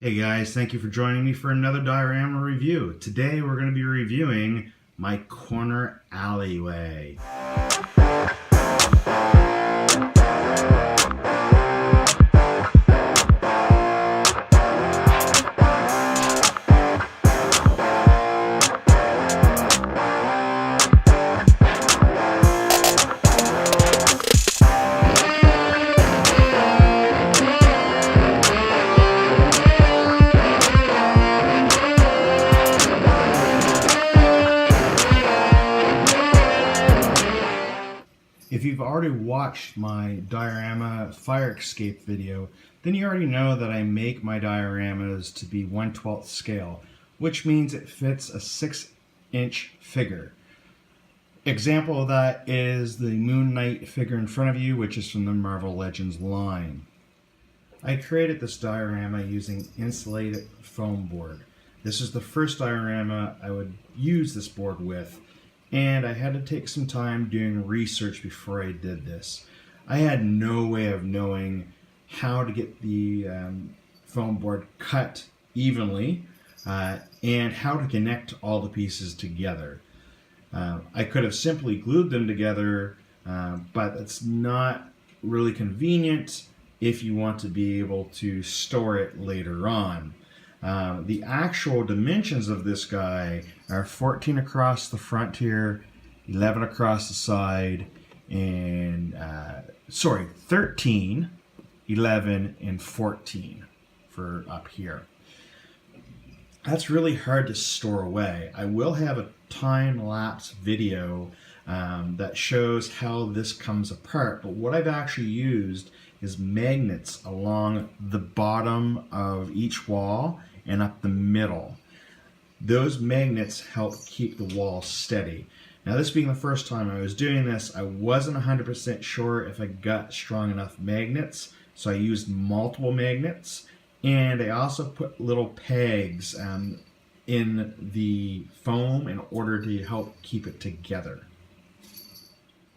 Hey guys, thank you for joining me for another diorama review. Today we're going to be reviewing my corner alleyway. If you've already watched my diorama fire escape video, then you already know that I make my dioramas to be 1/12 scale, which means it fits a 6-inch figure. Example of that is the Moon Knight figure in front of you, which is from the Marvel Legends line. I created this diorama using insulated foam board. This is the first diorama I would use this board with, and I had to take some time doing research before I did this. I had no way of knowing how to get the foam board cut evenly and how to connect all the pieces together. I could have simply glued them together, but it's not really convenient if you want to be able to store it later on. The actual dimensions of this guy are 14 across the front here, 11 across the side, and 13, 11, and 14 for up here. That's really hard to store away. I will have a time-lapse video that shows how this comes apart, but what I've actually used is magnets along the bottom of each wall and up the middle. Those magnets help keep the wall steady. Now, this being the first time I was doing this, I wasn't 100% sure if I got strong enough magnets, so I used multiple magnets, and I also put little pegs in the foam in order to help keep it together.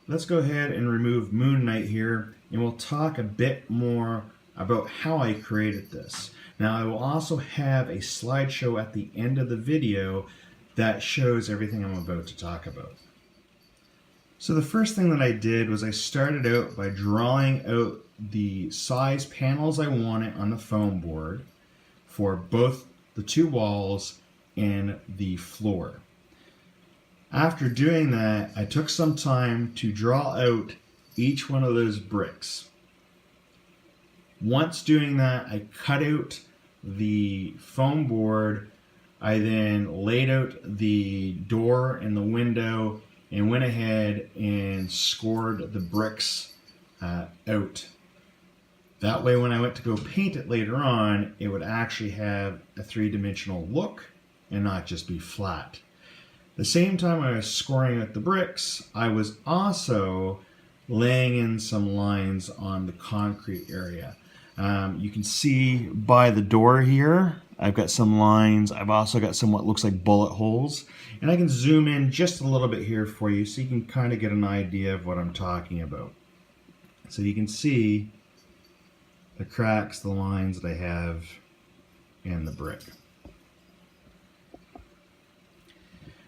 Let's go ahead and remove Moon Knight here, and we'll talk a bit more about how I created this. Now, I will also have a slideshow at the end of the video that shows everything I'm about to talk about. So the first thing that I did was I started out by drawing out the size panels I wanted on the foam board for both the two walls and the floor. After doing that, I took some time to draw out each one of those bricks. Once doing that, I cut out the foam board. I then laid out the door and the window and went ahead and scored the bricks out. That way, when I went to go paint it later on, it would actually have a three-dimensional look and not just be flat. The same time I was scoring out the bricks, I was also laying in some lines on the concrete area. You can see by the door here, I've got some lines. I've also got some what looks like bullet holes. And I can zoom in just a little bit here for you so you can kind of get an idea of what I'm talking about. So you can see the cracks, the lines that I have, and the brick.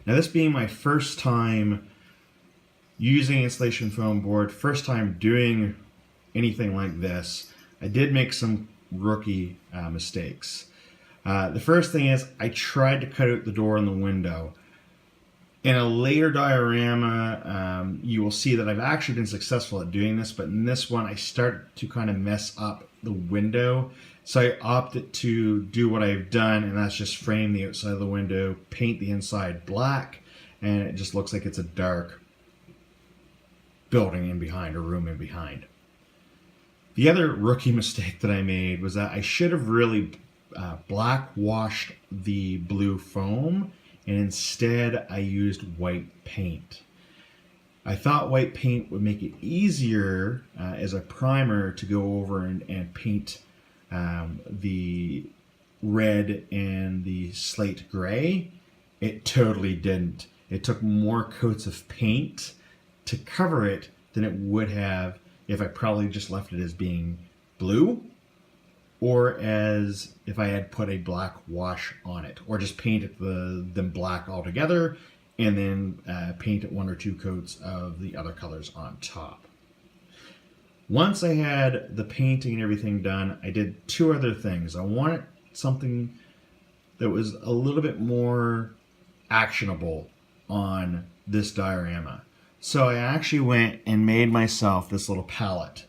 Now, this being my first time using insulation foam board, first time doing anything like this, I did make some rookie mistakes. The first thing is I tried to cut out the door and the window. In a later diorama, you will see that I've actually been successful at doing this, but in this one I started to kind of mess up the window. So I opted to do what I've done, and that's just frame the outside of the window, paint the inside black, and it just looks like it's a dark building in behind, or room in behind. The other rookie mistake that I made was that I should have really black washed the blue foam, and instead I used white paint. I thought white paint would make it easier as a primer to go over and paint the red and the slate gray. It totally didn't. It took more coats of paint to cover it than it would have if I probably just left it as being blue. or as if I had put a black wash on it, or just painted them black altogether and then painted 1 or 2 coats of the other colors on top. Once I had the painting and everything done, I did 2 other things. I wanted something that was a little bit more actionable on this diorama. So I actually went and made myself this little palette.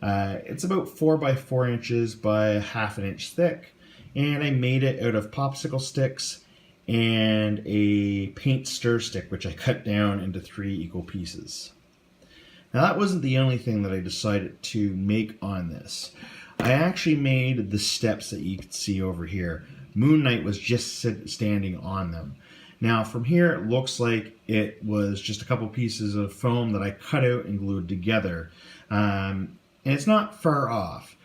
It's about 4 by 4 inches by 1/2 inch thick, and I made it out of popsicle sticks and a paint stir stick, which I cut down into 3 equal pieces. Now that wasn't the only thing that I decided to make on this. I actually made the steps that you can see over here. Moon Knight was just standing on them. Now from here it looks like it was just a couple pieces of foam that I cut out and glued together. And it's not far off.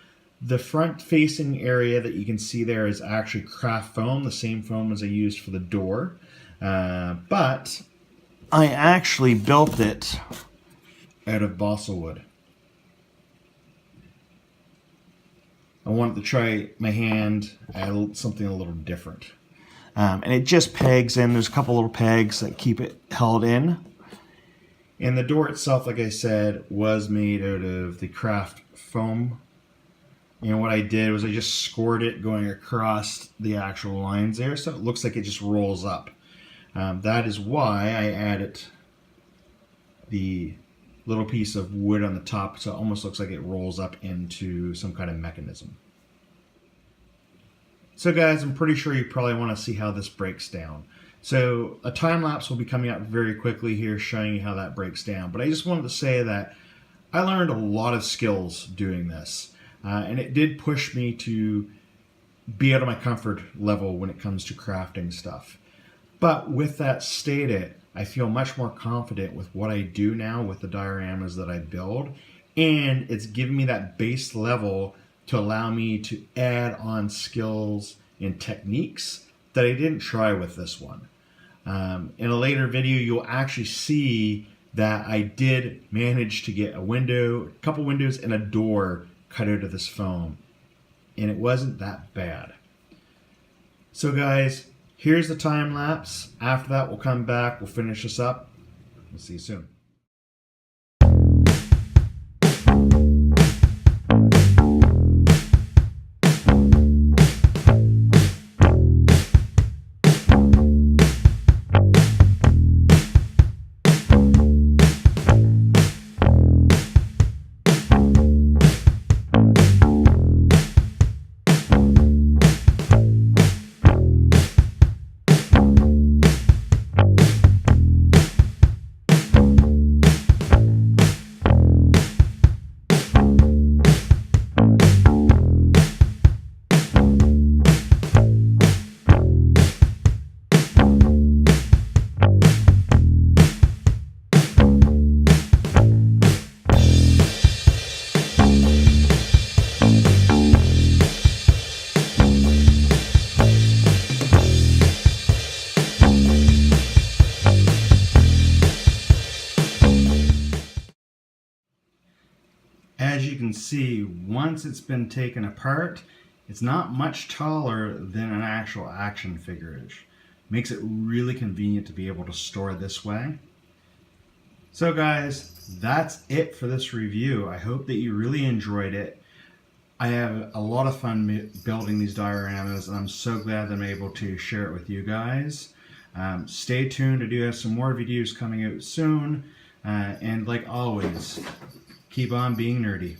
The front facing area that you can see there is actually craft foam, the same foam as I used for the door. But I actually built it out of balsa wood. I wanted to try my hand at something a little different. And it just pegs in. There's a couple little pegs that keep it held in. And the door itself, like I said, was made out of the craft foam. And what I did was I just scored it going across the actual lines there, so it looks like it just rolls up. That is why I added the little piece of wood on the top, so it almost looks like it rolls up into some kind of mechanism. So guys, I'm pretty sure you probably want to see how this breaks down. So a time lapse will be coming up very quickly here showing you how that breaks down. But I just wanted to say that I learned a lot of skills doing this. And it did push me to be out of my comfort level when it comes to crafting stuff. But with that stated, I feel much more confident with what I do now with the dioramas that I build. And it's given me that base level to allow me to add on skills and techniques that I didn't try with this one. In a later video, you'll actually see that I did manage to get a couple windows and a door cut out of this foam. And it wasn't that bad. So guys, here's the time lapse. After that, we'll come back, we'll finish this up. We'll see you soon. As you can see, once it's been taken apart, it's not much taller than an actual action figure is. Makes it really convenient to be able to store this way. So guys, that's it for this review. I hope that you really enjoyed it. I have a lot of fun building these dioramas, and I'm so glad that I'm able to share it with you guys. Stay tuned, I do have some more videos coming out soon. And like always, keep on being nerdy.